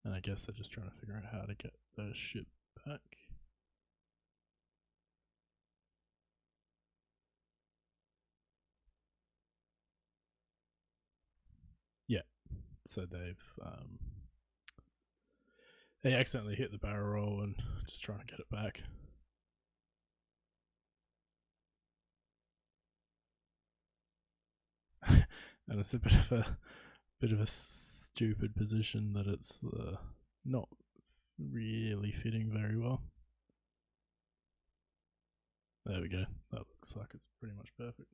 And I guess they're just trying to figure out how to get the ship back. Yeah, so they accidentally hit the barrel roll and just trying to get it back. And it's a bit of a stupid position that it's not really fitting very well. There we go. That looks like it's pretty much perfect.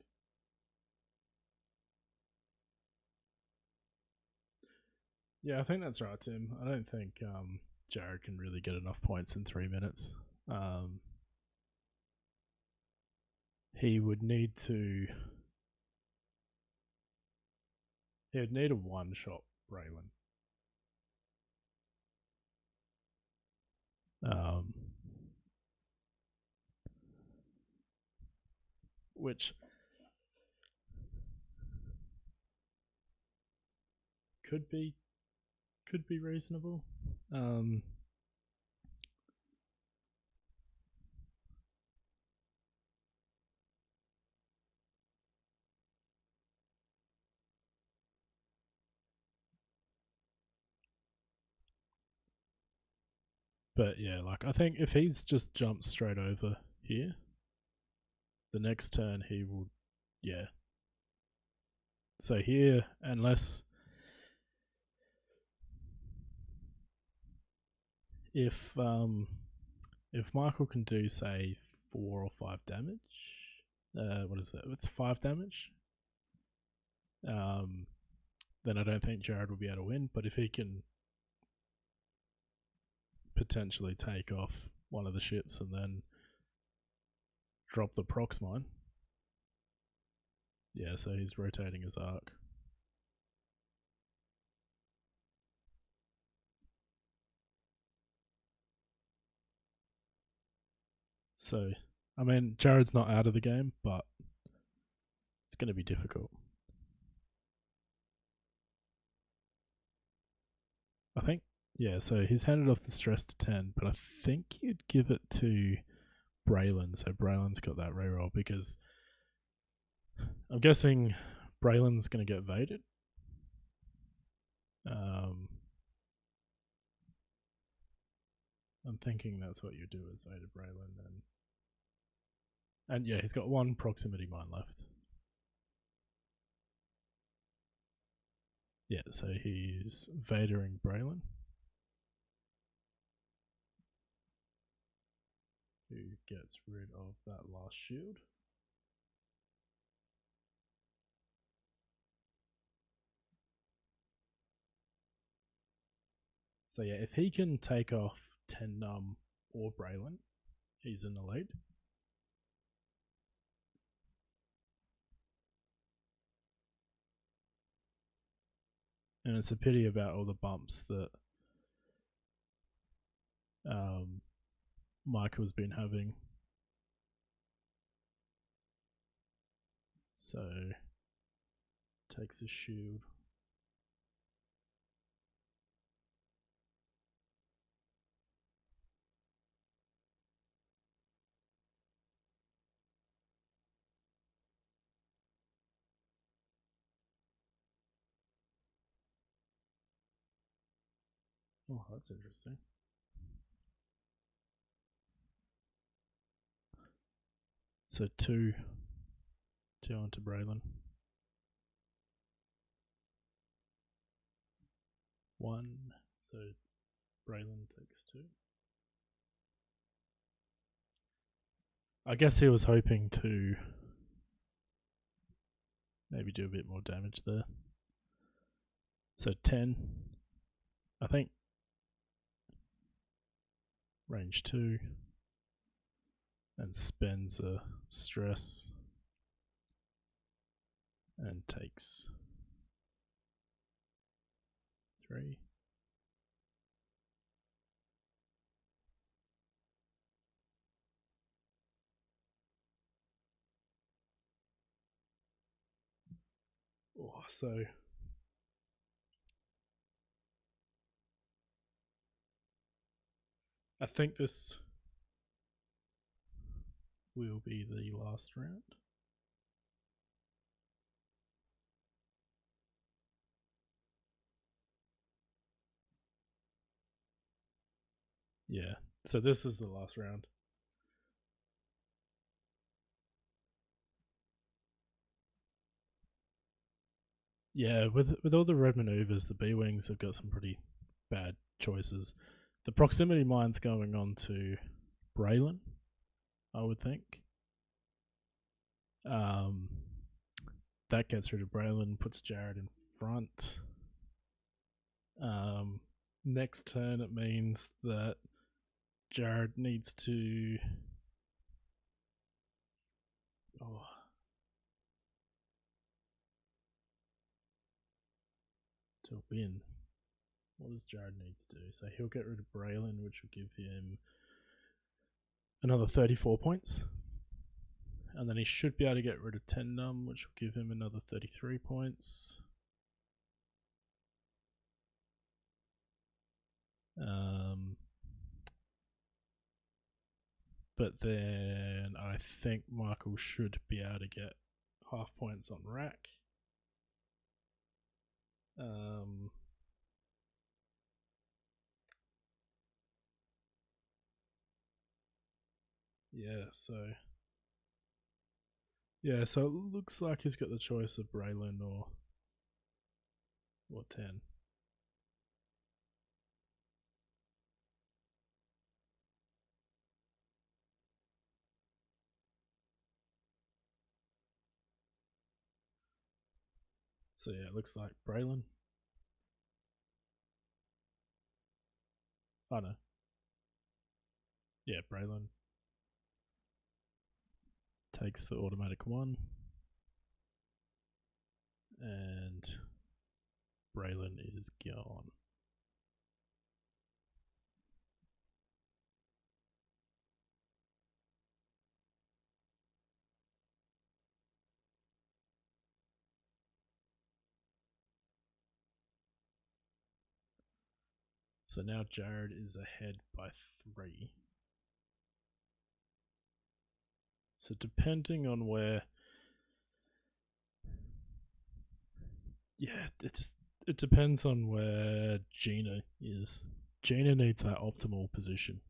Yeah, I think that's right, Tim. I don't think Jarrad can really get enough points in 3 minutes. He would need to... He would need a one-shot Braylon. Which could be reasonable. But yeah, like I think if he's just jumped straight over here, the next turn he will, yeah. So here, unless if Michael can do say 4 or 5 damage, what is it? It's 5 damage. Then I don't think Jarrad will be able to win. But if he can potentially take off one of the ships and then drop the prox mine. Yeah, so he's rotating his arc. So, I mean, Jarrad's not out of the game, but it's going to be difficult. I think, yeah, so he's handed off the stress to 10, but I think you'd give it to Braylon. So Braylon's got that reroll because I'm guessing Braylon's going to get evaded. I'm thinking that's what you do is evaded Braylon. And yeah, he's got one proximity mine left. Yeah, so he's vadering Braylon, who gets rid of that last shield. So yeah, if he can take off 10 Num or Braylon, he's in the lead. And it's a pity about all the bumps that Michael's been having. So takes a shield. Oh, that's interesting. So two onto Braylon. 1, so Braylon takes 2. I guess he was hoping to maybe do a bit more damage there. So 10, I think. Range 2. And spends a stress. And takes 3. Oh, so I think this will be the last round. Yeah, so this is the last round. Yeah, with all the red maneuvers, the B-Wings have got some pretty bad choices. The proximity mine's going on to Braylon, I would think. That gets rid of Braylon, puts Jarrad in front. Next turn, it means that Jarrad needs to... to win. What does Jarrad need to do? So he'll get rid of Braylon, which will give him another 34 points. And then he should be able to get rid of 10 Num, which will give him another 33 points. But then I think Michael should be able to get half points on Rack. So it looks like he's got the choice of Braylon or 10. So yeah, it looks like Braylon. Oh no. Yeah, Braylon takes the automatic 1. And Braylon is gone. So now Jarrad is ahead by 3. So depending on where, it depends on where Gina is. Gina needs that optimal position.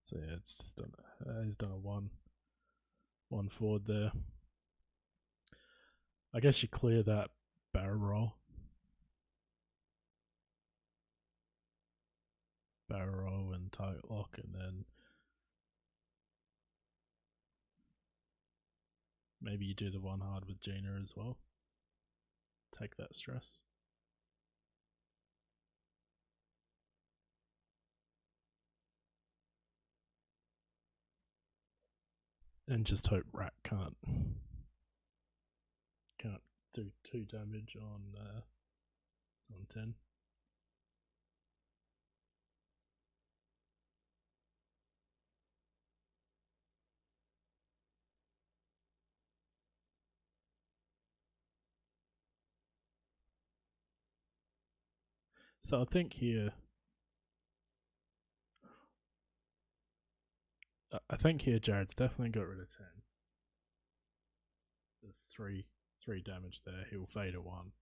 So yeah, it's just done. He's done a one forward there. I guess you clear that barrel roll. Barrel roll and target lock, and then maybe you do the one hard with Gina as well. Take that stress. And just hope Rat can't do 2 damage on 10. So I think here Jarrad's definitely got rid of 10. There's three damage there. He'll fade a 1.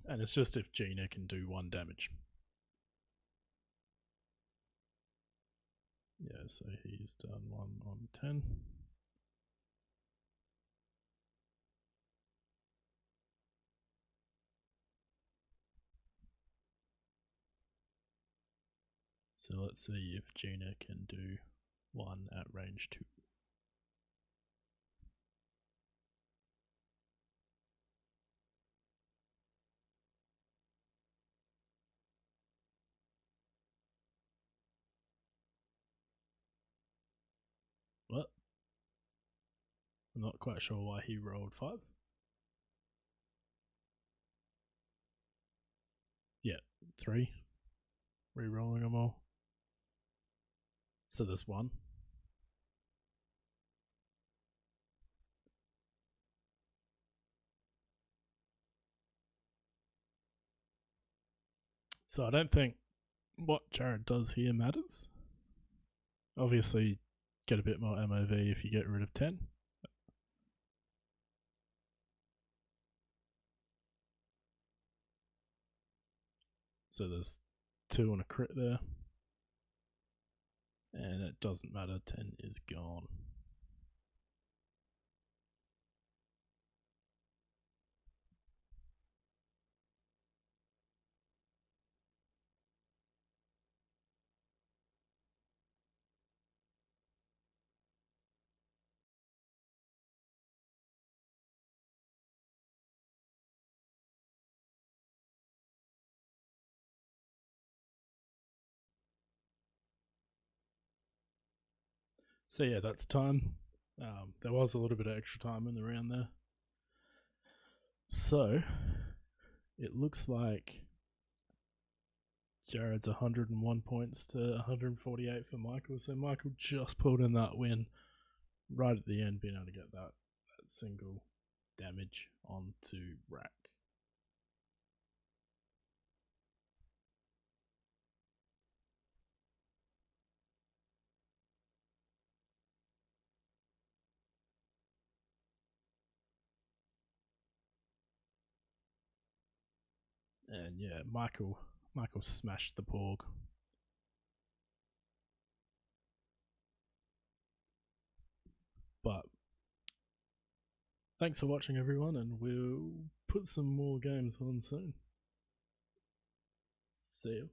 And it's just if Gina can do 1 damage. Yeah, so he's done 1 on 10. So let's see if Gina can do 1 at range 2. What? I'm not quite sure why he rolled 5. Yeah, 3. Re-rolling them all. So there's 1. So I don't think what Jarrad does here matters. Obviously, get a bit more MOV if you get rid of 10. So there's 2 on a crit there. And it doesn't matter, 10 is gone. So yeah, that's time. There was a little bit of extra time in the round there. So it looks like Jarrad's 101 points to 148 for Michael. So Michael just pulled in that win right at the end, being able to get that single damage onto Rack. And yeah, Michael smashed the Porg. But thanks for watching, everyone, and we'll put some more games on soon. See you.